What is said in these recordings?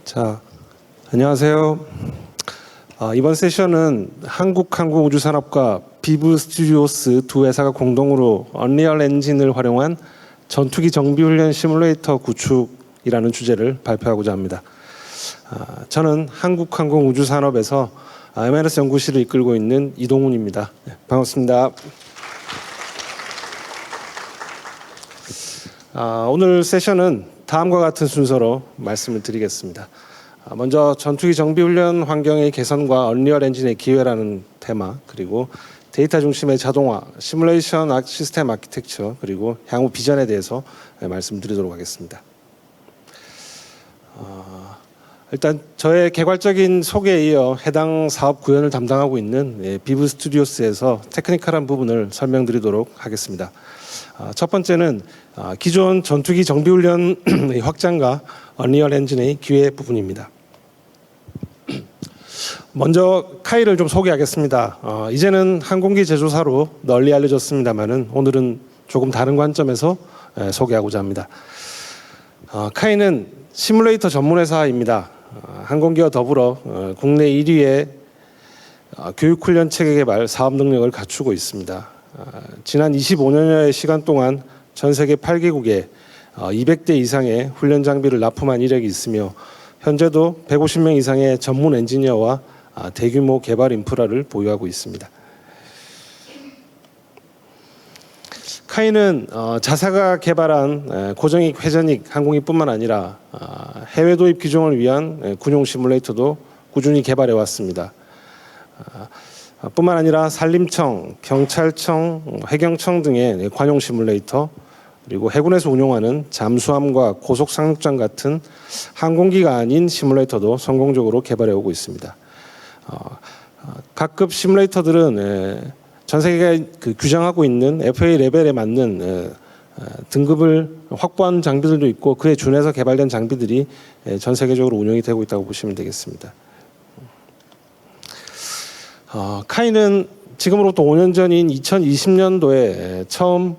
자, 안녕하세요. 이번 세션은 한국항공우주산업과 비브 스튜디오스 두 회사가 공동으로 언리얼 엔진을 활용한 전투기 정비훈련 시뮬레이터 구축이라는 주제를 발표하고자 합니다. 저는 한국항공우주산업에서 M&S 연구실을 이끌고 있는 이동훈입니다. 반갑습니다. 오늘 세션은 다음과 같은 순서로 말씀을 드리겠습니다. 먼저 전투기 정비훈련 환경의 개선과 언리얼 엔진의 기회라는 테마, 그리고 데이터 중심의 자동화, 시뮬레이션 시스템 아키텍처, 그리고 향후 비전에 대해서 말씀드리도록 하겠습니다. 일단 저의 개괄적인 소개에 이어 해당 사업 구현을 담당하고 있는 비브 스튜디오스에서 테크니컬한 부분을 설명드리도록 하겠습니다. 첫 번째는 기존 전투기 정비훈련의 확장과 언리얼 엔진의 기회 부분입니다. 먼저 카이를 좀 소개하겠습니다. 이제는 항공기 제조사로 널리 알려졌습니다만은 오늘은 조금 다른 관점에서 소개하고자 합니다. 카이는 시뮬레이터 전문 회사입니다. 항공기와 더불어 국내 1위의 교육훈련 체계 개발 사업 능력을 갖추고 있습니다. 지난 25년여의 시간 동안 전 세계 8개국에 200대 이상의 훈련 장비를 납품한 이력이 있으며 현재도 150명 이상의 전문 엔지니어와 대규모 개발 인프라를 보유하고 있습니다. 카이는 자사가 개발한 고정익 회전익 항공기뿐만 아니라 해외 도입 기종을 위한 군용 시뮬레이터도 꾸준히 개발해 왔습니다. 뿐만 아니라 산림청, 경찰청, 해경청 등의 관용 시뮬레이터, 그리고 해군에서 운용하는 잠수함과 고속 상륙장 같은 항공기가 아닌 시뮬레이터도 성공적으로 개발해 오고 있습니다. 각급 시뮬레이터들은 전 세계가 규정하고 있는 FAA 레벨에 맞는 등급을 확보한 장비들도 있고 그에 준해서 개발된 장비들이 전 세계적으로 운영이 되고 있다고 보시면 되겠습니다. 카이는 지금으로부터 5년 전인 2020년도에 처음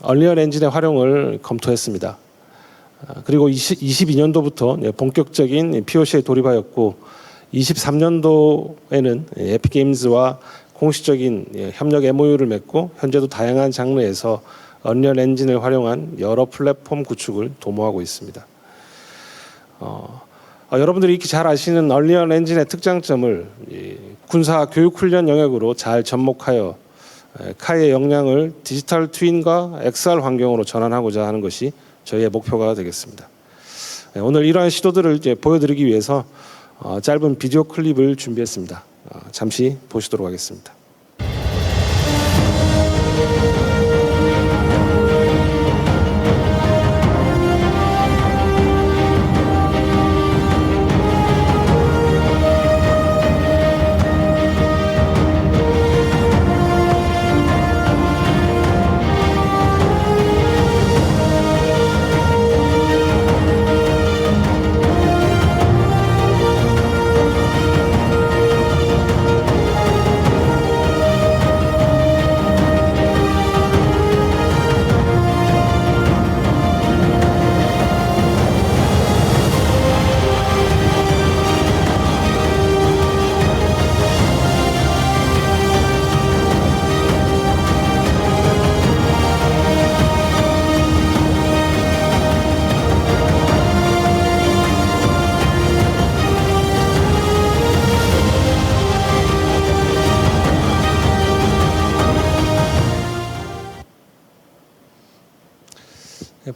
언리얼 엔진의 활용을 검토했습니다. 그리고 22년도부터 본격적인 POC에 돌입하였고 23년도에는 에픽게임즈와 공식적인 협력 MOU를 맺고 현재도 다양한 장르에서 언리얼 엔진을 활용한 여러 플랫폼 구축을 도모하고 있습니다. 여러분들이 익히 잘 아시는 언리얼 엔진의 특장점을 군사 교육훈련 영역으로 잘 접목하여 카이의 역량을 디지털 트윈과 XR 환경으로 전환하고자 하는 것이 저희의 목표가 되겠습니다. 오늘 이러한 시도들을 보여드리기 위해서 짧은 비디오 클립을 준비했습니다. 잠시 보시도록 하겠습니다.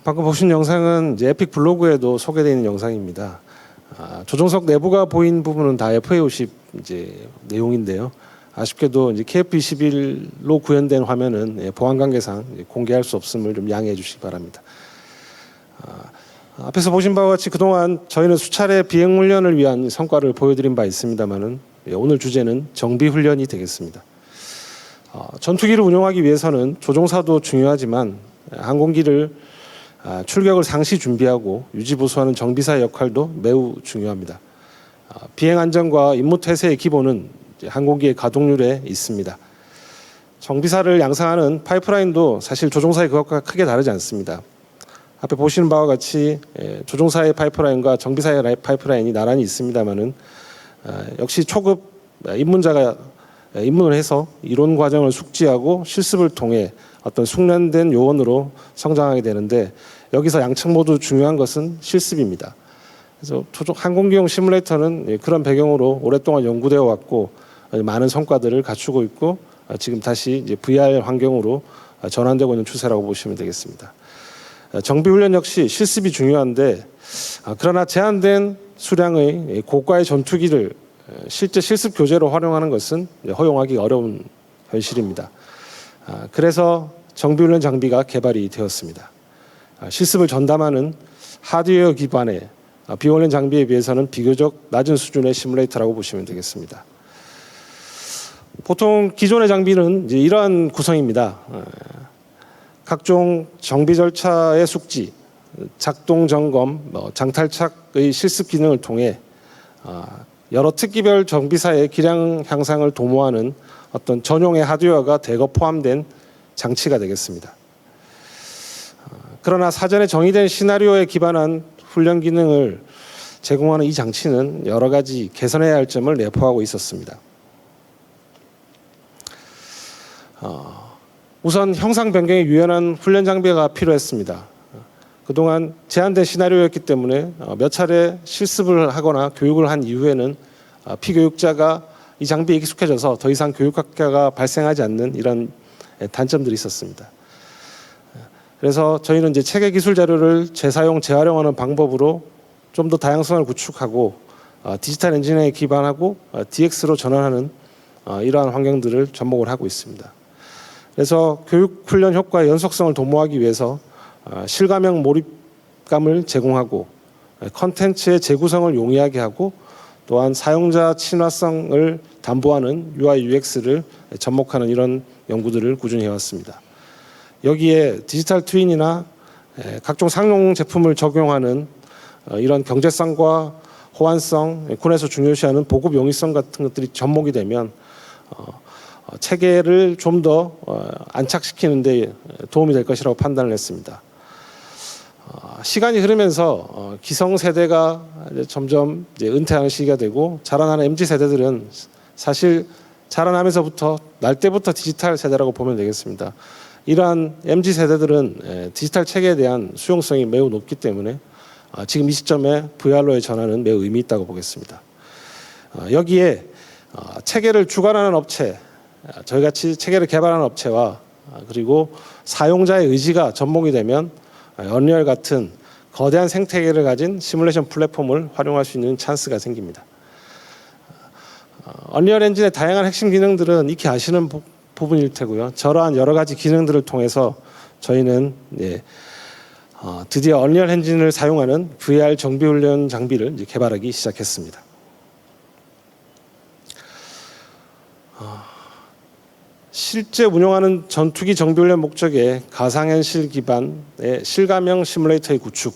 방금 보신 영상은 이제 에픽 블로그에도 소개되어 있는 영상입니다. 조종석 내부가 보인 부분은 다 FA50 이제 내용인데요. 아쉽게도 이제 KF-21로 구현된 화면은 보안 관계상 공개할 수 없음을 좀 양해해 주시기 바랍니다. 앞에서 보신 바와 같이 그동안 저희는 수차례 비행 훈련을 위한 성과를 보여드린 바 있습니다만은 오늘 주제는 정비 훈련이 되겠습니다. 전투기를 운용하기 위해서는 조종사도 중요하지만 항공기를 출격을 상시 준비하고 유지보수하는 정비사의 역할도 매우 중요합니다. 비행 안전과 임무 태세의 기본은 항공기의 가동률에 있습니다. 정비사를 양성하는 파이프라인도 사실 조종사의 그것과 크게 다르지 않습니다. 앞에 보시는 바와 같이 조종사의 파이프라인과 정비사의 파이프라인이 나란히 있습니다만은 역시 초급 입문자가 입문을 해서 이론 과정을 숙지하고 실습을 통해 어떤 숙련된 요원으로 성장하게 되는데 여기서 양측 모두 중요한 것은 실습입니다. 그래서 항공기용 시뮬레이터는 그런 배경으로 오랫동안 연구되어 왔고 많은 성과들을 갖추고 있고 지금 다시 이제 VR 환경으로 전환되고 있는 추세라고 보시면 되겠습니다. 정비훈련 역시 실습이 중요한데 그러나 제한된 수량의 고가의 전투기를 실제 실습 교재로 활용하는 것은 허용하기 어려운 현실입니다. 그래서 정비훈련 장비가 개발이 되었습니다. 실습을 전담하는 하드웨어 기반의 비훈련 장비에 비해서는 비교적 낮은 수준의 시뮬레이터라고 보시면 되겠습니다. 보통 기존의 장비는 이제 이러한 구성입니다. 각종 정비 절차의 숙지, 작동 점검, 장탈착의 실습 기능을 통해 여러 특기별 정비사의 기량 향상을 도모하는 어떤 전용의 하드웨어가 대거 포함된 장치가 되겠습니다. 그러나 사전에 정의된 시나리오에 기반한 훈련 기능을 제공하는 이 장치는 여러 가지 개선해야 할 점을 내포하고 있었습니다. 우선 형상 변경에 유연한 훈련 장비가 필요했습니다. 그동안 제한된 시나리오였기 때문에 몇 차례 실습을 하거나 교육을 한 이후에는 피교육자가 이 장비에 익숙해져서 더 이상 교육학과가 발생하지 않는 이런 단점들이 있었습니다. 그래서 저희는 이제 체계 기술 자료를 재사용, 재활용하는 방법으로 좀 더 다양성을 구축하고 디지털 엔지니어에 기반하고 DX로 전환하는 이러한 환경들을 접목을 하고 있습니다. 그래서 교육 훈련 효과의 연속성을 도모하기 위해서 실감형 몰입감을 제공하고 컨텐츠의 재구성을 용이하게 하고 또한 사용자 친화성을 담보하는 UI, UX를 접목하는 이런 연구들을 꾸준히 해왔습니다. 여기에 디지털 트윈이나 각종 상용 제품을 적용하는 이런 경제성과 호환성, 군에서 중요시하는 보급 용이성 같은 것들이 접목이 되면 체계를 좀 더 안착시키는 데 도움이 될 것이라고 판단을 했습니다. 시간이 흐르면서 기성세대가 점점 이제 은퇴하는 시기가 되고 자라나는 MZ세대들은 사실 자라나면서부터 날 때부터 디지털 세대라고 보면 되겠습니다. 이러한 MZ세대들은 디지털 체계에 대한 수용성이 매우 높기 때문에 지금 이 시점에 VR로의 전환은 매우 의미 있다고 보겠습니다. 여기에 체계를 주관하는 업체, 저희같이 체계를 개발하는 업체와 그리고 사용자의 의지가 접목이 되면 언리얼 같은 거대한 생태계를 가진 시뮬레이션 플랫폼을 활용할 수 있는 찬스가 생깁니다. 언리얼 엔진의 다양한 핵심 기능들은 익히 아시는 부분일 테고요. 저러한 여러 가지 기능들을 통해서 저희는 드디어 언리얼 엔진을 사용하는 VR 정비훈련 장비를 이제 개발하기 시작했습니다. 실제 운용하는 전투기 정비훈련 목적의 가상현실 기반의 실감형 시뮬레이터의 구축,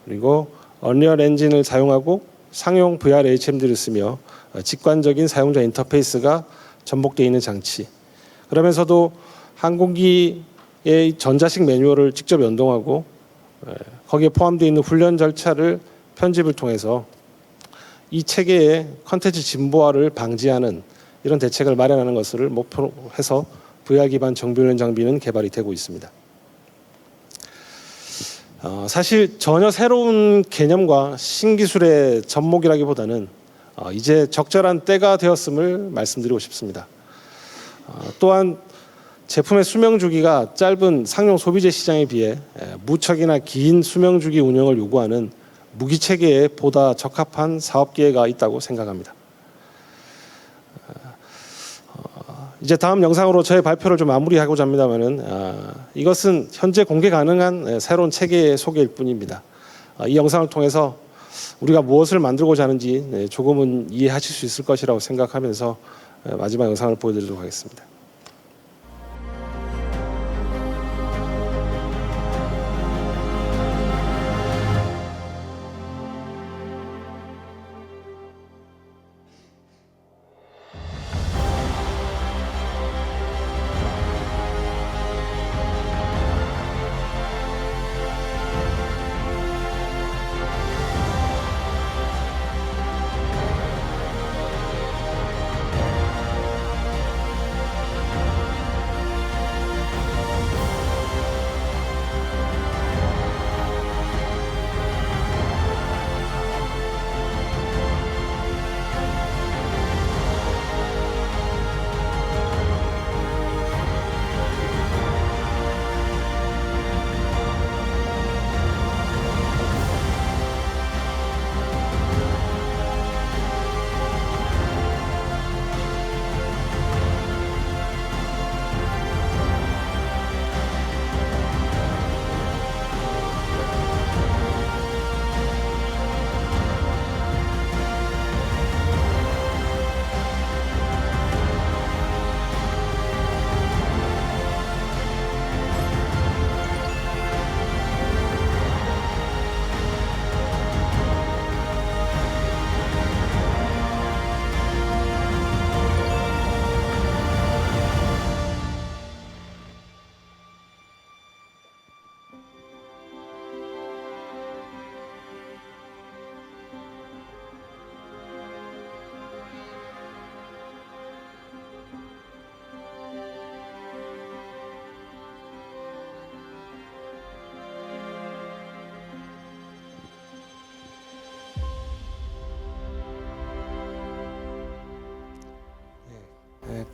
그리고 언리얼 엔진을 사용하고 상용 VR HMD를 쓰며 직관적인 사용자 인터페이스가 접목되어 있는 장치, 그러면서도 항공기의 전자식 매뉴얼을 직접 연동하고 거기에 포함되어 있는 훈련 절차를 편집을 통해서 이 체계의 컨텐츠 진보화를 방지하는 이런 대책을 마련하는 것을 목표로 해서 VR 기반 정비훈련 장비는 개발이 되고 있습니다. 사실 전혀 새로운 개념과 신기술의 접목이라기보다는 이제 적절한 때가 되었음을 말씀드리고 싶습니다. 또한 제품의 수명주기가 짧은 상용 소비재 시장에 비해 무척이나 긴 수명주기 운영을 요구하는 무기체계에 보다 적합한 사업기회가 있다고 생각합니다. 이제 다음 영상으로 저의 발표를 좀 마무리하고자 합니다만은 이것은 현재 공개 가능한 새로운 체계의 소개일 뿐입니다. 이 영상을 통해서 우리가 무엇을 만들고자 하는지 조금은 이해하실 수 있을 것이라고 생각하면서 마지막 영상을 보여드리도록 하겠습니다.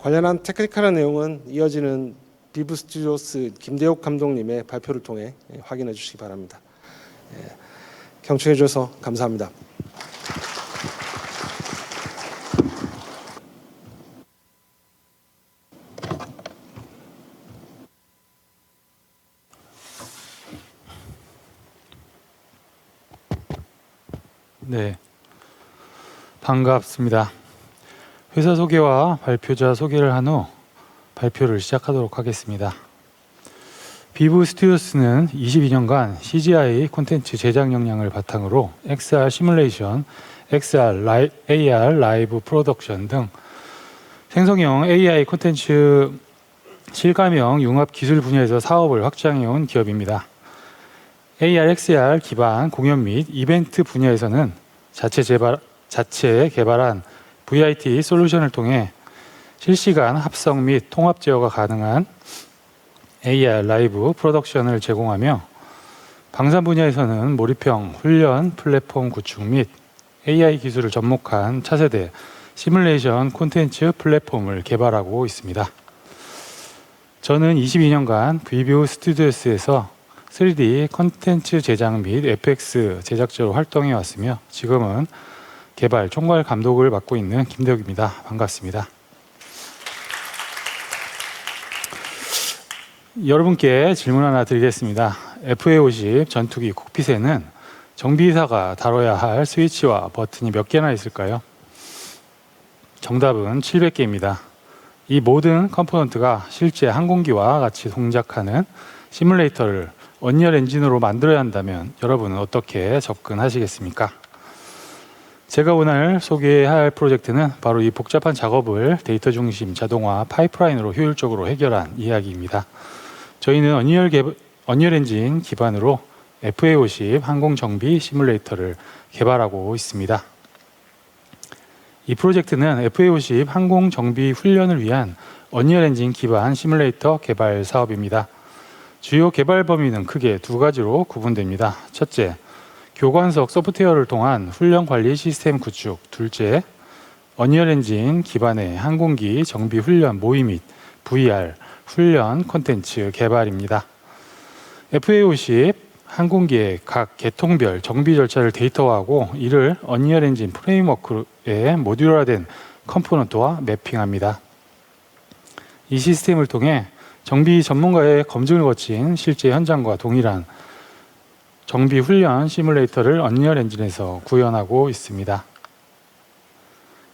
관련한 테크니컬한 내용은 이어지는 비브 스튜디오스 김대욱 감독님의 발표를 통해 확인해 주시기 바랍니다. 경청해 주셔서 감사합니다. 네, 반갑습니다. 회사 소개와 발표자 소개를 한 후 발표를 시작하도록 하겠습니다. 비브 스튜디오스는 22년간 CGI 콘텐츠 제작 역량을 바탕으로 XR 시뮬레이션, AR 라이브 프로덕션 등 생성형 AI 콘텐츠 실감형 융합 기술 분야에서 사업을 확장해온 기업입니다. AR, XR 기반 공연 및 이벤트 분야에서는 자체 개발한 VIT 솔루션을 통해 실시간 합성 및 통합 제어가 가능한 AR 라이브 프로덕션을 제공하며 방산 분야에서는 몰입형 훈련 플랫폼 구축 및 AI 기술을 접목한 차세대 시뮬레이션 콘텐츠 플랫폼을 개발하고 있습니다. 저는 22년간 비브 스튜디오스에서 3D 콘텐츠 제작 및 FX 제작자로 활동해 왔으며 지금은 개발 총괄 감독을 맡고 있는 김대욱입니다. 반갑습니다. 여러분께 질문 하나 드리겠습니다. FA50 전투기 콕핏에는 정비사가 다뤄야 할 스위치와 버튼이 몇 개나 있을까요? 정답은 700개입니다. 이 모든 컴포넌트가 실제 항공기와 같이 동작하는 시뮬레이터를 언리얼 엔진으로 만들어야 한다면 여러분은 어떻게 접근하시겠습니까? 제가 오늘 소개할 프로젝트는 바로 이 복잡한 작업을 데이터 중심 자동화 파이프라인으로 효율적으로 해결한 이야기입니다. 저희는 언리얼 엔진 기반으로 FA50 항공 정비 시뮬레이터를 개발하고 있습니다. 이 프로젝트는 FA50 항공 정비 훈련을 위한 언리얼 엔진 기반 시뮬레이터 개발 사업입니다. 주요 개발 범위는 크게 두 가지로 구분됩니다. 첫째, 교관석 소프트웨어를 통한 훈련 관리 시스템 구축. 둘째, 언리얼 엔진 기반의 항공기 정비 훈련 모의 및 VR 훈련 콘텐츠 개발입니다. FA50 항공기의 각 계통별 정비 절차를 데이터화하고 이를 언리얼 엔진 프레임워크에 모듈화된 컴포넌트와 매핑합니다. 이 시스템을 통해 정비 전문가의 검증을 거친 실제 현장과 동일한 정비 훈련 시뮬레이터를 언리얼 엔진에서 구현하고 있습니다.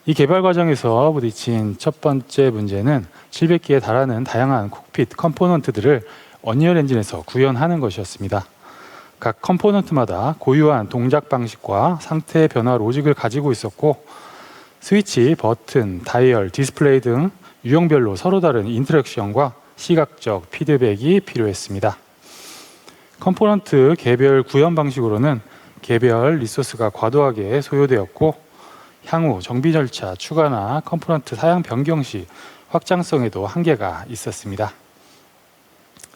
이 개발 과정에서 부딪힌 첫 번째 문제는 700개에 달하는 다양한 콕핏 컴포넌트들을 언리얼 엔진에서 구현하는 것이었습니다. 각 컴포넌트마다 고유한 동작 방식과 상태 변화 로직을 가지고 있었고 스위치, 버튼, 다이얼, 디스플레이 등 유형별로 서로 다른 인터랙션과 시각적 피드백이 필요했습니다. 컴포넌트 개별 구현 방식으로는 개별 리소스가 과도하게 소요되었고 향후 정비 절차 추가나 컴포넌트 사양 변경 시 확장성에도 한계가 있었습니다.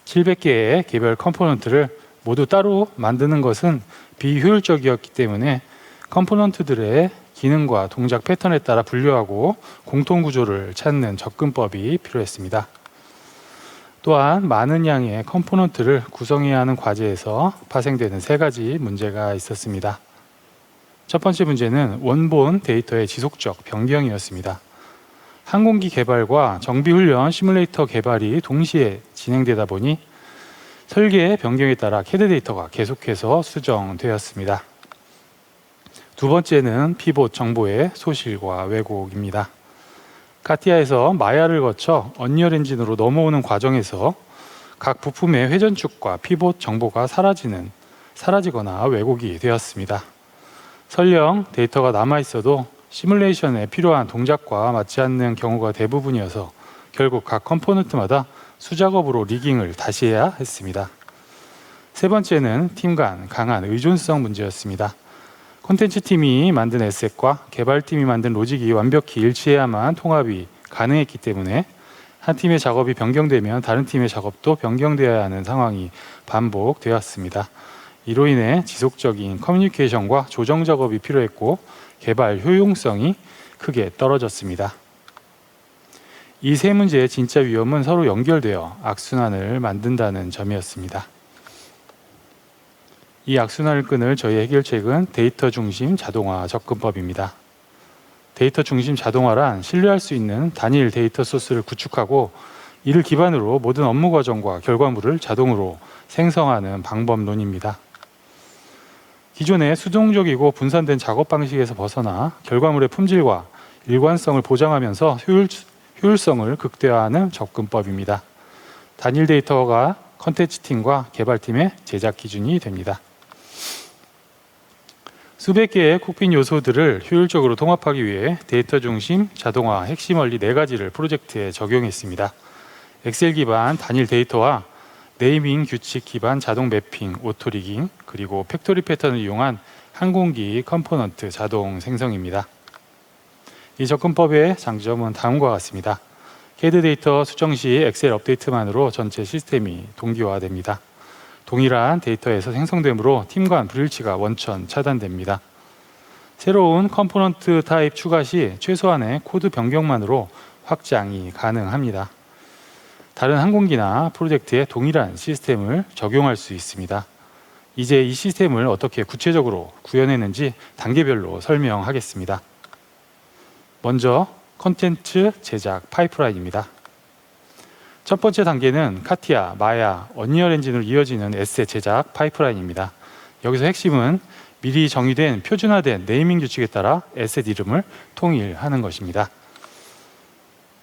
700개의 개별 컴포넌트를 모두 따로 만드는 것은 비효율적이었기 때문에 컴포넌트들의 기능과 동작 패턴에 따라 분류하고 공통 구조를 찾는 접근법이 필요했습니다. 또한 많은 양의 컴포넌트를 구성해야 하는 과제에서 파생되는 세 가지 문제가 있었습니다. 첫 번째 문제는 원본 데이터의 지속적 변경이었습니다. 항공기 개발과 정비훈련 시뮬레이터 개발이 동시에 진행되다 보니 설계 변경에 따라 CAD 데이터가 계속해서 수정되었습니다. 두 번째는 피봇 정보의 소실과 왜곡입니다. 카티아에서 마야를 거쳐 언리얼 엔진으로 넘어오는 과정에서 각 부품의 회전축과 피봇 정보가 사라지거나 왜곡이 되었습니다. 설령 데이터가 남아있어도 시뮬레이션에 필요한 동작과 맞지 않는 경우가 대부분이어서 결국 각 컴포넌트마다 수작업으로 리깅을 다시 해야 했습니다. 세 번째는 팀 간 강한 의존성 문제였습니다. 콘텐츠 팀이 만든 에셋과 개발팀이 만든 로직이 완벽히 일치해야만 통합이 가능했기 때문에 한 팀의 작업이 변경되면 다른 팀의 작업도 변경되어야 하는 상황이 반복되었습니다. 이로 인해 지속적인 커뮤니케이션과 조정 작업이 필요했고 개발 효용성이 크게 떨어졌습니다. 이 세 문제의 진짜 위험은 서로 연결되어 악순환을 만든다는 점이었습니다. 이 악순환을 끊을 저희 해결책은 데이터 중심 자동화 접근법입니다. 데이터 중심 자동화란 신뢰할 수 있는 단일 데이터 소스를 구축하고 이를 기반으로 모든 업무 과정과 결과물을 자동으로 생성하는 방법론입니다. 기존의 수동적이고 분산된 작업 방식에서 벗어나 결과물의 품질과 일관성을 보장하면서 효율성을 극대화하는 접근법입니다. 단일 데이터가 컨텐츠 팀과 개발팀의 제작 기준이 됩니다. 수백 개의 콕핏 요소들을 효율적으로 통합하기 위해 데이터 중심 자동화 핵심 원리 4가지를 프로젝트에 적용했습니다. 엑셀 기반 단일 데이터와 네이밍 규칙 기반 자동 매핑, 오토 리깅, 그리고 팩토리 패턴을 이용한 항공기 컴포넌트 자동 생성입니다. 이 접근법의 장점은 다음과 같습니다. CAD 데이터 수정 시 엑셀 업데이트만으로 전체 시스템이 동기화됩니다. 동일한 데이터에서 생성되므로 팀 간 불일치가 원천 차단됩니다. 새로운 컴포넌트 타입 추가 시 최소한의 코드 변경만으로 확장이 가능합니다. 다른 항공기나 프로젝트에 동일한 시스템을 적용할 수 있습니다. 이제 이 시스템을 어떻게 구체적으로 구현했는지 단계별로 설명하겠습니다. 먼저 컨텐츠 제작 파이프라인입니다. 첫 번째 단계는 카티아, 마야, 언리얼 엔진으로 이어지는 에셋 제작 파이프라인입니다. 여기서 핵심은 미리 정의된 표준화된 네이밍 규칙에 따라 에셋 이름을 통일하는 것입니다.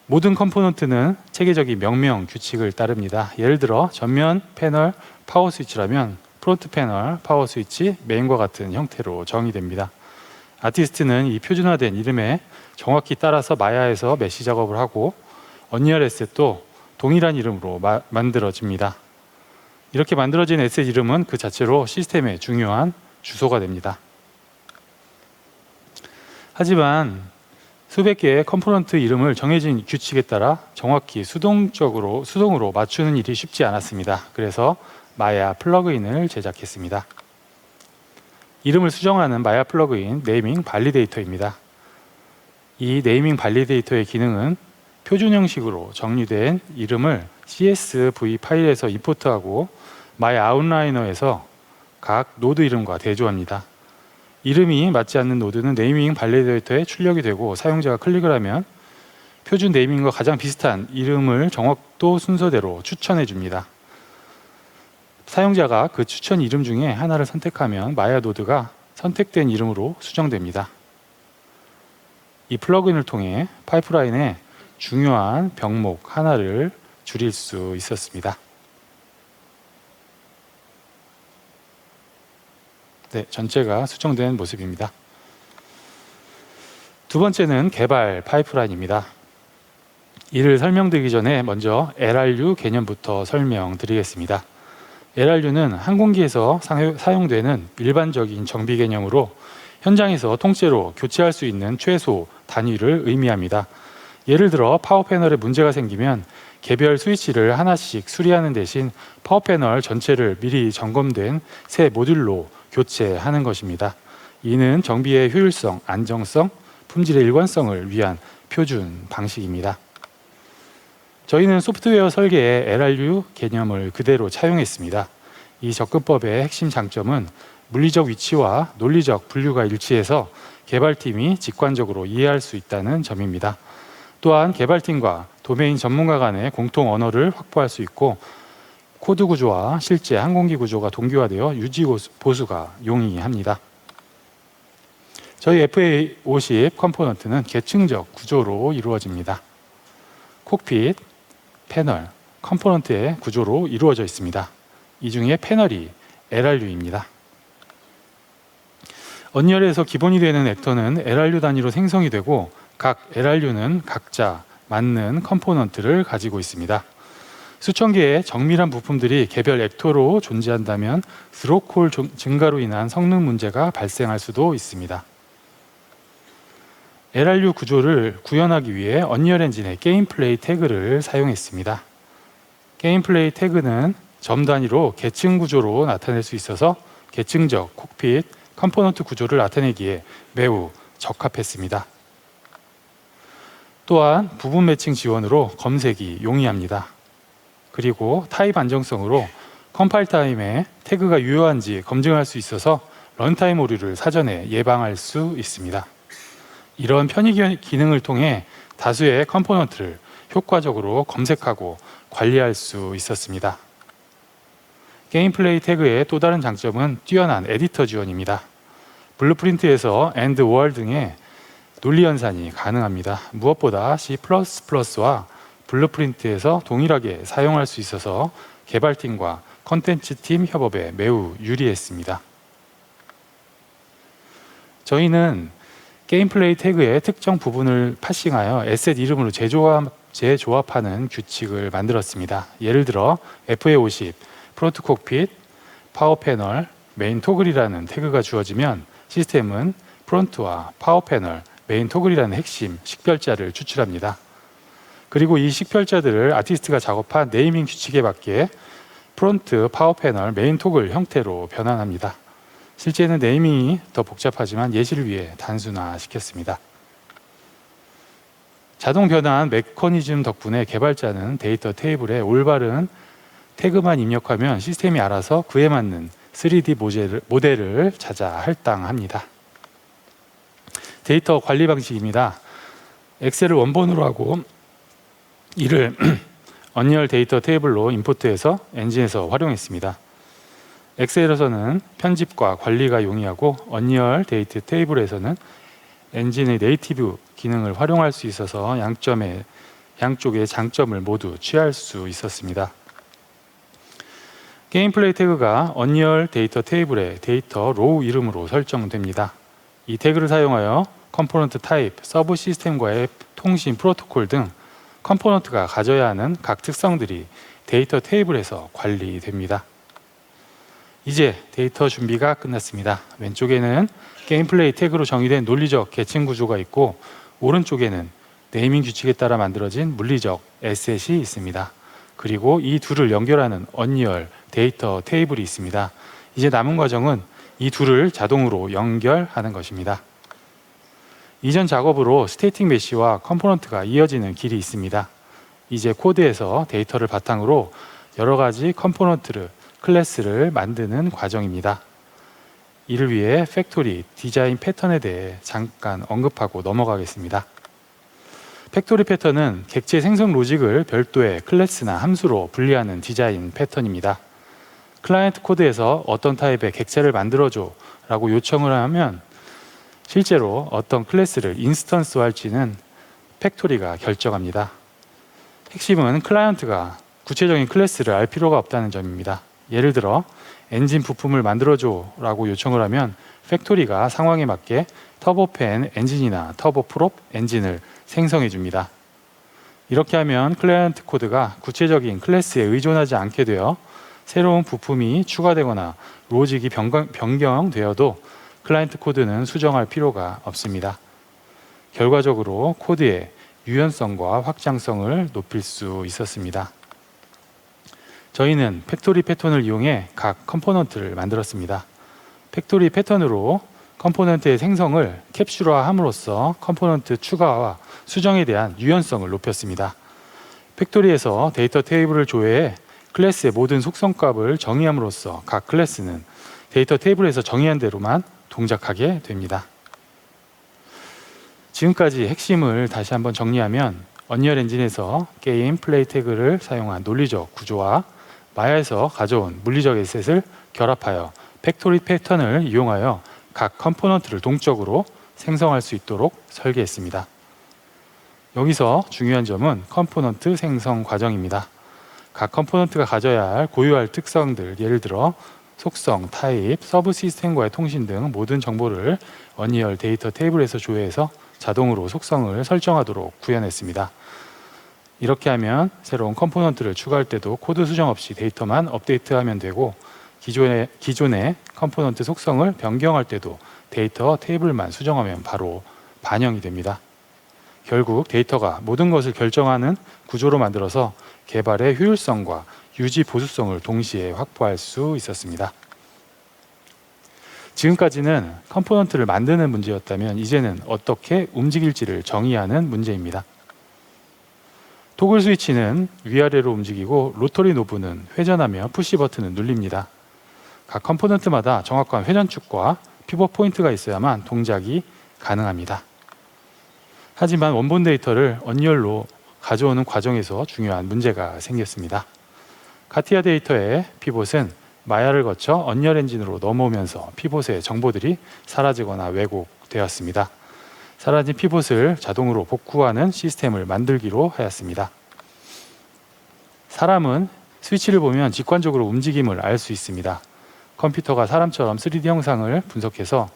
모든 컴포넌트는 체계적인 명명 규칙을 따릅니다. 예를 들어 전면 패널 파워 스위치라면 프론트 패널 파워 스위치 메인과 같은 형태로 정의됩니다. 아티스트는 이 표준화된 이름에 정확히 따라서 마야에서 메시 작업을 하고 언리얼 에셋도 동일한 이름으로 만들어집니다. 이렇게 만들어진 에셋 이름은 그 자체로 시스템의 중요한 주소가 됩니다. 하지만 수백 개의 컴포넌트 이름을 정해진 규칙에 따라 정확히 수동으로 맞추는 일이 쉽지 않았습니다. 그래서 마야 플러그인을 제작했습니다. 이름을 수정하는 마야 플러그인 네이밍 발리데이터입니다. 이 네이밍 발리데이터의 기능은 표준 형식으로 정리된 이름을 CSV 파일에서 임포트하고 마야 아웃라이너에서 각 노드 이름과 대조합니다. 이름이 맞지 않는 노드는 네이밍 발리데이터에 출력이 되고 사용자가 클릭을 하면 표준 네이밍과 가장 비슷한 이름을 정확도 순서대로 추천해 줍니다. 사용자가 그 추천 이름 중에 하나를 선택하면 마야 노드가 선택된 이름으로 수정됩니다. 이 플러그인을 통해 파이프라인에 중요한 병목 하나를 줄일 수 있었습니다. 네, 전체가 수정된 모습입니다. 두 번째는 개발 파이프라인입니다. 이를 설명드리기 전에 먼저 LRU 개념부터 설명드리겠습니다. LRU는 항공기에서 사용되는 일반적인 정비 개념으로 현장에서 통째로 교체할 수 있는 최소 단위를 의미합니다. 예를 들어 파워 패널에 문제가 생기면 개별 스위치를 하나씩 수리하는 대신 파워 패널 전체를 미리 점검된 새 모듈로 교체하는 것입니다. 이는 정비의 효율성, 안정성, 품질의 일관성을 위한 표준 방식입니다. 저희는 소프트웨어 설계에 LRU 개념을 그대로 차용했습니다. 이 접근법의 핵심 장점은 물리적 위치와 논리적 분류가 일치해서 개발팀이 직관적으로 이해할 수 있다는 점입니다. 또한 개발팀과 도메인 전문가 간의 공통 언어를 확보할 수 있고 코드 구조와 실제 항공기 구조가 동기화되어 유지 보수가 용이합니다. 저희 FA50 컴포넌트는 계층적 구조로 이루어집니다. 콕핏, 패널, 컴포넌트의 구조로 이루어져 있습니다. 이 중에 패널이 LRU입니다. 언리얼에서 기본이 되는 액터는 LRU 단위로 생성이 되고 각 LRU는 각자 맞는 컴포넌트를 가지고 있습니다. 수천 개의 정밀한 부품들이 개별 액터로 존재한다면 드롭콜 증가로 인한 성능 문제가 발생할 수도 있습니다. LRU 구조를 구현하기 위해 언리얼 엔진의 게임 플레이 태그를 사용했습니다. 게임 플레이 태그는 점 단위로 계층 구조로 나타낼 수 있어서 계층적 콕핏 컴포넌트 구조를 나타내기에 매우 적합했습니다. 또한 부분 매칭 지원으로 검색이 용이합니다. 그리고 타입 안정성으로 컴파일 타임에 태그가 유효한지 검증할 수 있어서 런타임 오류를 사전에 예방할 수 있습니다. 이런 편의 기능을 통해 다수의 컴포넌트를 효과적으로 검색하고 관리할 수 있었습니다. 게임 플레이 태그의 또 다른 장점은 뛰어난 에디터 지원입니다. 블루프린트에서 and, or 등의 논리 연산이 가능합니다. 무엇보다 C++와 블루프린트에서 동일하게 사용할 수 있어서 개발팀과 컨텐츠 팀 협업에 매우 유리했습니다. 저희는 게임 플레이 태그의 특정 부분을 파싱하여 에셋 이름으로 재조합하는 규칙을 만들었습니다. 예를 들어 FA50, 프론트 콕핏, 파워 패널, 메인 토글이라는 태그가 주어지면 시스템은 프론트와 파워 패널, 메인 토글이라는 핵심 식별자를 추출합니다. 그리고 이 식별자들을 아티스트가 작업한 네이밍 규칙에 맞게 프론트, 파워 패널, 메인 토글 형태로 변환합니다. 실제는 네이밍이 더 복잡하지만 예시를 위해 단순화시켰습니다. 자동 변환 메커니즘 덕분에 개발자는 데이터 테이블에 올바른 태그만 입력하면 시스템이 알아서 그에 맞는 3D 모델을 찾아 할당합니다. 데이터 관리 방식입니다. 엑셀을 원본으로 하고 이를 언리얼 데이터 테이블로 임포트해서 엔진에서 활용했습니다. 엑셀에서는 편집과 관리가 용이하고 언리얼 데이터 테이블에서는 엔진의 네이티브 기능을 활용할 수 있어서 양쪽의 장점을 모두 취할 수 있었습니다. 게임 플레이 태그가 언리얼 데이터 테이블의 데이터 로우 이름으로 설정됩니다. 이 태그를 사용하여 컴포넌트 타입, 서브 시스템과의 통신 프로토콜 등 컴포넌트가 가져야 하는 각 특성들이 데이터 테이블에서 관리됩니다. 이제 데이터 준비가 끝났습니다. 왼쪽에는 게임 플레이 태그로 정의된 논리적 계층 구조가 있고 오른쪽에는 네이밍 규칙에 따라 만들어진 물리적 에셋이 있습니다. 그리고 이 둘을 연결하는 언리얼 데이터 테이블이 있습니다. 이제 남은 과정은 이 둘을 자동으로 연결하는 것입니다. 이전 작업으로 스태틱 메시와 컴포넌트가 이어지는 길이 있습니다. 이제 코드에서 데이터를 바탕으로 여러 가지 컴포넌트를 클래스를 만드는 과정입니다. 이를 위해 팩토리 디자인 패턴에 대해 잠깐 언급하고 넘어가겠습니다. 팩토리 패턴은 객체 생성 로직을 별도의 클래스나 함수로 분리하는 디자인 패턴입니다. 클라이언트 코드에서 어떤 타입의 객체를 만들어줘 라고 요청을 하면 실제로 어떤 클래스를 인스턴스화할지는 팩토리가 결정합니다. 핵심은 클라이언트가 구체적인 클래스를 알 필요가 없다는 점입니다. 예를 들어 엔진 부품을 만들어줘 라고 요청을 하면 팩토리가 상황에 맞게 터보팬 엔진이나 터보프롭 엔진을 생성해 줍니다. 이렇게 하면 클라이언트 코드가 구체적인 클래스에 의존하지 않게 되어 새로운 부품이 추가되거나 로직이 변경되어도 클라이언트 코드는 수정할 필요가 없습니다. 결과적으로 코드의 유연성과 확장성을 높일 수 있었습니다. 저희는 팩토리 패턴을 이용해 각 컴포넌트를 만들었습니다. 팩토리 패턴으로 컴포넌트의 생성을 캡슐화함으로써 컴포넌트 추가와 수정에 대한 유연성을 높였습니다. 팩토리에서 데이터 테이블을 조회해 클래스의 모든 속성값을 정의함으로써 각 클래스는 데이터 테이블에서 정의한 대로만 동작하게 됩니다. 지금까지 핵심을 다시 한번 정리하면 언리얼 엔진에서 게임 플레이 태그를 사용한 논리적 구조와 마야에서 가져온 물리적 에셋을 결합하여 팩토리 패턴을 이용하여 각 컴포넌트를 동적으로 생성할 수 있도록 설계했습니다. 여기서 중요한 점은 컴포넌트 생성 과정입니다. 각 컴포넌트가 가져야 할 고유할 특성들, 예를 들어 속성, 타입, 서브 시스템과의 통신 등 모든 정보를 언리얼 데이터 테이블에서 조회해서 자동으로 속성을 설정하도록 구현했습니다. 이렇게 하면 새로운 컴포넌트를 추가할 때도 코드 수정 없이 데이터만 업데이트하면 되고 기존의 컴포넌트 속성을 변경할 때도 데이터 테이블만 수정하면 바로 반영이 됩니다. 결국 데이터가 모든 것을 결정하는 구조로 만들어서 개발의 효율성과 유지 보수성을 동시에 확보할 수 있었습니다. 지금까지는 컴포넌트를 만드는 문제였다면 이제는 어떻게 움직일지를 정의하는 문제입니다. 토글 스위치는 위아래로 움직이고 로터리 노브는 회전하며 푸시 버튼을 눌립니다. 각 컴포넌트마다 정확한 회전축과 피벗 포인트가 있어야만 동작이 가능합니다. 하지만 원본 데이터를 언리얼로 가져오는 과정에서 중요한 문제가 생겼습니다. 카티아 데이터의 피봇은 마야를 거쳐 언리얼 엔진으로 넘어오면서 피봇의 정보들이 사라지거나 왜곡되었습니다. 사라진 피봇을 자동으로 복구하는 시스템을 만들기로 하였습니다. 사람은 스위치를 보면 직관적으로 움직임을 알 수 있습니다. 컴퓨터가 사람처럼 3D 형상을 분석해서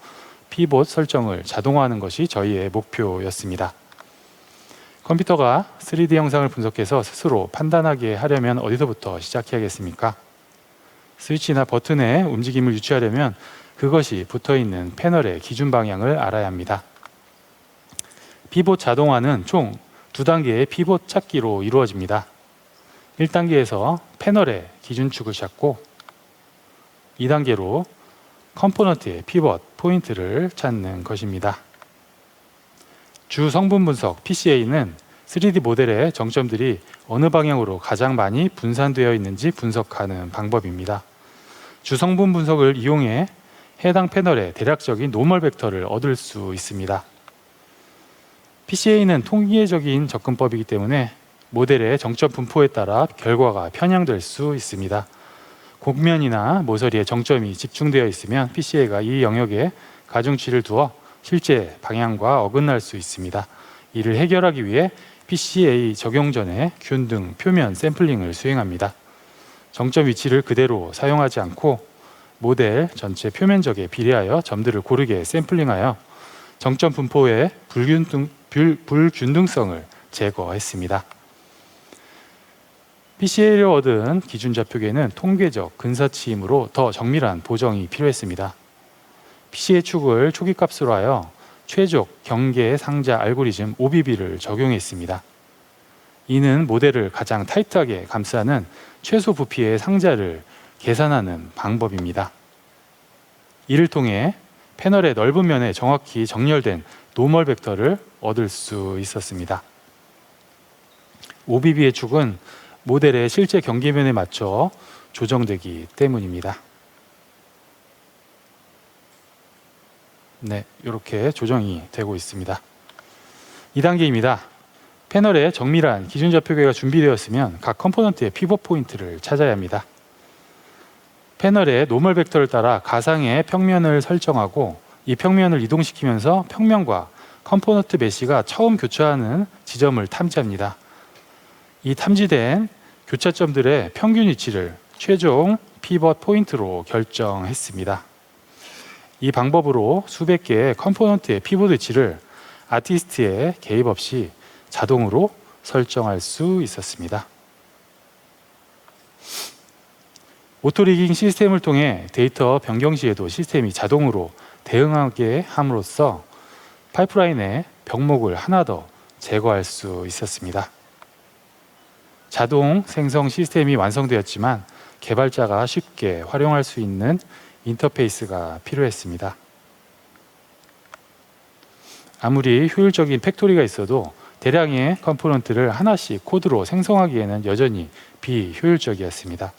피봇 설정을 자동화하는 것이 저희의 목표였습니다. 컴퓨터가 3D 형상을 분석해서 스스로 판단하게 하려면 어디서부터 시작해야겠습니까? 스위치나 버튼의 움직임을 유추하려면 그것이 붙어있는 패널의 기준 방향을 알아야 합니다. 피봇 자동화는 총 2단계의 피봇 찾기로 이루어집니다. 1단계에서 패널의 기준축을 찾고 2단계로 컴포넌트의 피벗 포인트를 찾는 것입니다. 주 성분 분석 PCA는 3D 모델의 정점들이 어느 방향으로 가장 많이 분산되어 있는지 분석하는 방법입니다. 주 성분 분석을 이용해 해당 패널의 대략적인 노멀 벡터를 얻을 수 있습니다. PCA는 통계적인 접근법이기 때문에 모델의 정점 분포에 따라 결과가 편향될 수 있습니다. 곡면이나 모서리에 정점이 집중되어 있으면 PCA가 이 영역에 가중치를 두어 실제 방향과 어긋날 수 있습니다. 이를 해결하기 위해 PCA 적용 전에 균등 표면 샘플링을 수행합니다. 정점 위치를 그대로 사용하지 않고 모델 전체 표면적에 비례하여 점들을 고르게 샘플링하여 정점 분포의 불균등성을 제거했습니다. PCA를 얻은 기준 좌표계는 통계적 근사치이므로 더 정밀한 보정이 필요했습니다. PCA 축을 초기값으로 하여 최적 경계 상자 알고리즘 OBB를 적용했습니다. 이는 모델을 가장 타이트하게 감싸는 최소 부피의 상자를 계산하는 방법입니다. 이를 통해 패널의 넓은 면에 정확히 정렬된 노멀 벡터를 얻을 수 있었습니다. OBB의 축은 모델의 실제 경계면에 맞춰 조정되기 때문입니다. 네, 이렇게 조정이 되고 있습니다. 2단계입니다. 패널에 정밀한 기준 좌표계가 준비되었으면 각 컴포넌트의 피벗 포인트를 찾아야 합니다. 패널의 노멀 벡터를 따라 가상의 평면을 설정하고 이 평면을 이동시키면서 평면과 컴포넌트 메시가 처음 교차하는 지점을 탐지합니다. 이 탐지된 교차점들의 평균 위치를 최종 피벗 포인트로 결정했습니다. 이 방법으로 수백 개의 컴포넌트의 피벗 위치를 아티스트의 개입 없이 자동으로 설정할 수 있었습니다. 오토리깅 시스템을 통해 데이터 변경 시에도 시스템이 자동으로 대응하게 함으로써 파이프라인의 병목을 하나 더 제거할 수 있었습니다. 자동 생성 시스템이 완성되었지만 개발자가 쉽게 활용할 수 있는 인터페이스가 필요했습니다. 아무리 효율적인 팩토리가 있어도 대량의 컴포넌트를 하나씩 코드로 생성하기에는 여전히 비효율적이었습니다.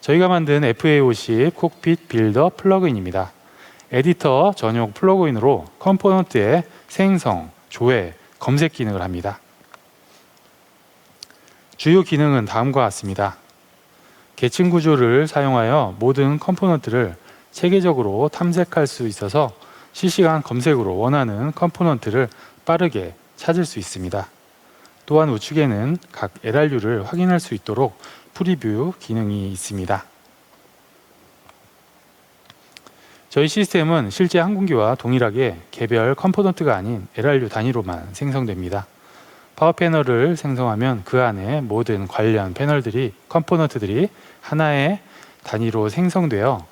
저희가 만든 FA50 콕핏 빌더 플러그인입니다. 에디터 전용 플러그인으로 컴포넌트의 생성, 조회, 검색 기능을 합니다. 주요 기능은 다음과 같습니다. 계층 구조를 사용하여 모든 컴포넌트를 체계적으로 탐색할 수 있어서 실시간 검색으로 원하는 컴포넌트를 빠르게 찾을 수 있습니다. 또한 우측에는 각 LRU를 확인할 수 있도록 프리뷰 기능이 있습니다. 저희 시스템은 실제 항공기와 동일하게 개별 컴포넌트가 아닌 LRU 단위로만 생성됩니다. 파워 패널을 생성하면 그 안에 모든 관련 패널들이 컴포넌트들이 하나의 단위로 생성되어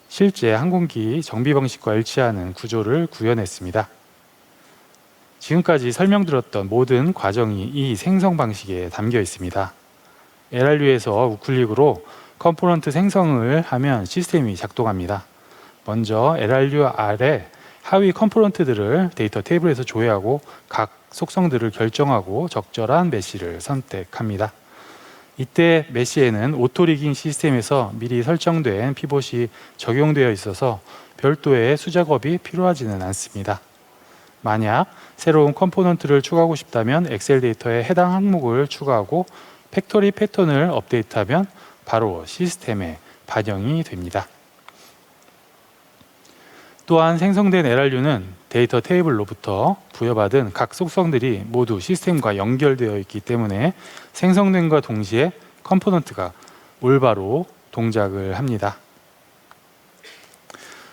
실제 항공기 정비 방식과 일치하는 구조를 구현했습니다. 지금까지 설명드렸던 모든 과정이 이 생성 방식에 담겨 있습니다. LRU에서 우클릭으로 컴포넌트 생성을 하면 시스템이 작동합니다. 먼저 LRU 아래 하위 컴포넌트들을 데이터 테이블에서 조회하고 각 속성들을 결정하고 적절한 메시를 선택합니다. 이때 메시에는 오토리깅 시스템에서 미리 설정된 피봇이 적용되어 있어서 별도의 수작업이 필요하지는 않습니다. 만약 새로운 컴포넌트를 추가하고 싶다면 엑셀 데이터에 해당 항목을 추가하고 팩토리 패턴을 업데이트하면 바로 시스템에 반영이 됩니다. 또한 생성된 LRU는 데이터 테이블로부터 부여받은 각 속성들이 모두 시스템과 연결되어 있기 때문에 생성됨과 동시에 컴포넌트가 올바로 동작을 합니다.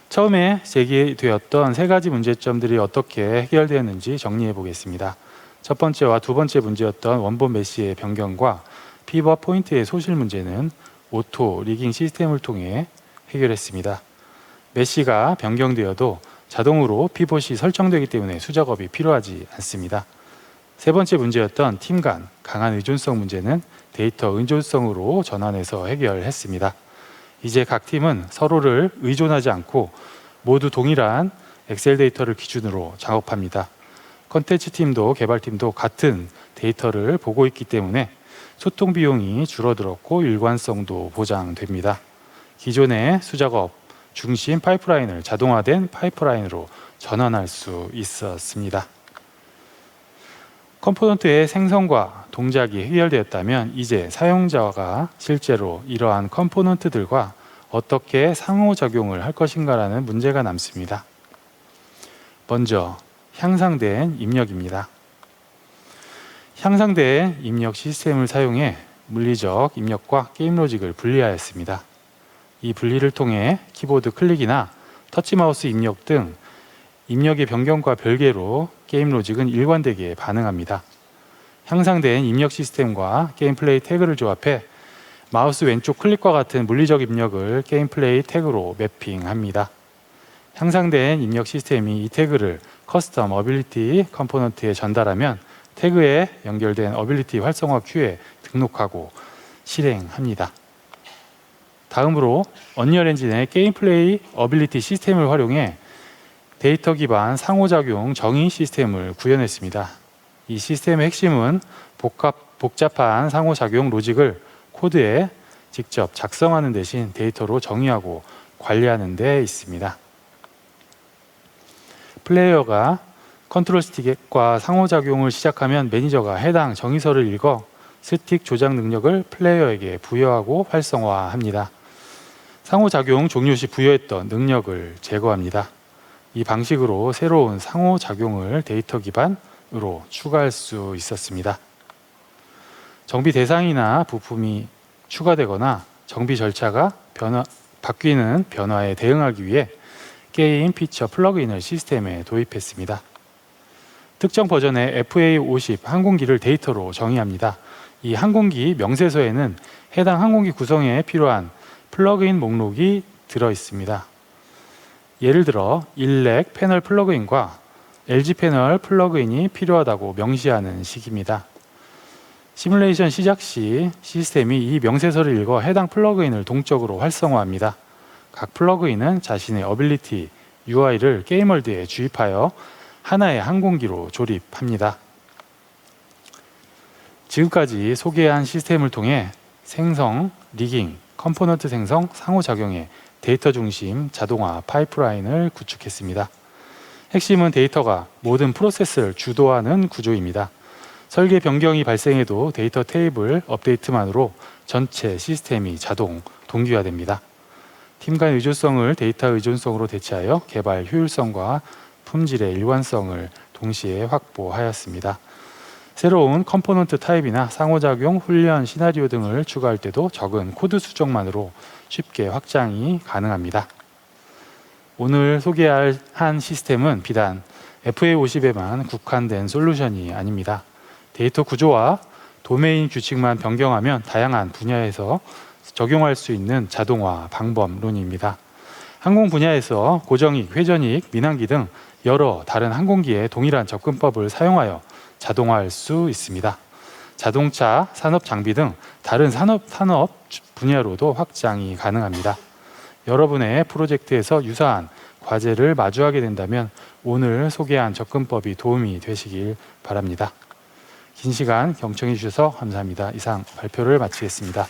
처음에 제기되었던 세 가지 문제점들이 어떻게 해결되었는지 정리해 보겠습니다. 첫 번째와 두 번째 문제였던 원본 메시의 변경과 피벗 포인트의 소실 문제는 오토 리깅 시스템을 통해 해결했습니다. 메시가 변경되어도 자동으로 피봇이 설정되기 때문에 수작업이 필요하지 않습니다. 세 번째 문제였던 팀 간 강한 의존성 문제는 데이터 의존성으로 전환해서 해결했습니다. 이제 각 팀은 서로를 의존하지 않고 모두 동일한 엑셀 데이터를 기준으로 작업합니다. 컨텐츠 팀도 개발팀도 같은 데이터를 보고 있기 때문에 소통 비용이 줄어들었고 일관성도 보장됩니다. 기존의 수작업 중심 파이프라인을 자동화된 파이프라인으로 전환할 수 있었습니다. 컴포넌트의 생성과 동작이 해결되었다면 이제 사용자가 실제로 이러한 컴포넌트들과 어떻게 상호작용을 할 것인가라는 문제가 남습니다. 먼저 향상된 입력입니다. 향상된 입력 시스템을 사용해 물리적 입력과 게임 로직을 분리하였습니다. 이 분리를 통해 키보드 클릭이나 터치마우스 입력 등 입력의 변경과 별개로 게임 로직은 일관되게 반응합니다. 향상된 입력 시스템과 게임 플레이 태그를 조합해 마우스 왼쪽 클릭과 같은 물리적 입력을 게임 플레이 태그로 매핑합니다. 향상된 입력 시스템이 이 태그를 커스텀 어빌리티 컴포넌트에 전달하면 태그에 연결된 어빌리티 활성화 큐에 등록하고 실행합니다. 다음으로 언리얼 엔진의 게임 플레이 어빌리티 시스템을 활용해 데이터 기반 상호작용 정의 시스템을 구현했습니다. 이 시스템의 핵심은 복잡한 상호작용 로직을 코드에 직접 작성하는 대신 데이터로 정의하고 관리하는 데 있습니다. 플레이어가 컨트롤 스틱과 상호작용을 시작하면 매니저가 해당 정의서를 읽어 스틱 조작 능력을 플레이어에게 부여하고 활성화합니다. 상호작용 종료 시 부여했던 능력을 제거합니다. 이 방식으로 새로운 상호작용을 데이터 기반으로 추가할 수 있었습니다. 정비 대상이나 부품이 추가되거나 정비 절차가 바뀌는 변화에 대응하기 위해 게임 피처 플러그인을 시스템에 도입했습니다. 특정 버전의 FA50 항공기를 데이터로 정의합니다. 이 항공기 명세서에는 해당 항공기 구성에 필요한 플러그인 목록이 들어 있습니다. 예를 들어 일렉 패널 플러그인과 LG 패널 플러그인이 필요하다고 명시하는 식입니다. 시뮬레이션 시작 시 시스템이 이 명세서를 읽어 해당 플러그인을 동적으로 활성화합니다. 각 플러그인은 자신의 어빌리티 UI를 게임월드에 주입하여 하나의 항공기로 조립합니다. 지금까지 소개한 시스템을 통해 생성, 리깅, 컴포넌트 생성, 상호작용의 데이터 중심 자동화 파이프라인을 구축했습니다. 핵심은 데이터가 모든 프로세스를 주도하는 구조입니다. 설계 변경이 발생해도 데이터 테이블 업데이트만으로 전체 시스템이 자동 동기화됩니다. 팀 간 의존성을 데이터 의존성으로 대체하여 개발 효율성과 품질의 일관성을 동시에 확보하였습니다. 새로운 컴포넌트 타입이나 상호작용, 훈련, 시나리오 등을 추가할 때도 적은 코드 수정만으로 쉽게 확장이 가능합니다. 오늘 소개할 한 시스템은 비단 FA50에만 국한된 솔루션이 아닙니다. 데이터 구조와 도메인 규칙만 변경하면 다양한 분야에서 적용할 수 있는 자동화 방법론입니다. 항공 분야에서 고정익, 회전익, 민항기 등 여러 다른 항공기의 동일한 접근법을 사용하여 자동화할 수 있습니다. 자동차, 산업 장비 등 다른 산업 분야로도 확장이 가능합니다. 여러분의 프로젝트에서 유사한 과제를 마주하게 된다면 오늘 소개한 접근법이 도움이 되시길 바랍니다. 긴 시간 경청해 주셔서 감사합니다. 이상 발표를 마치겠습니다.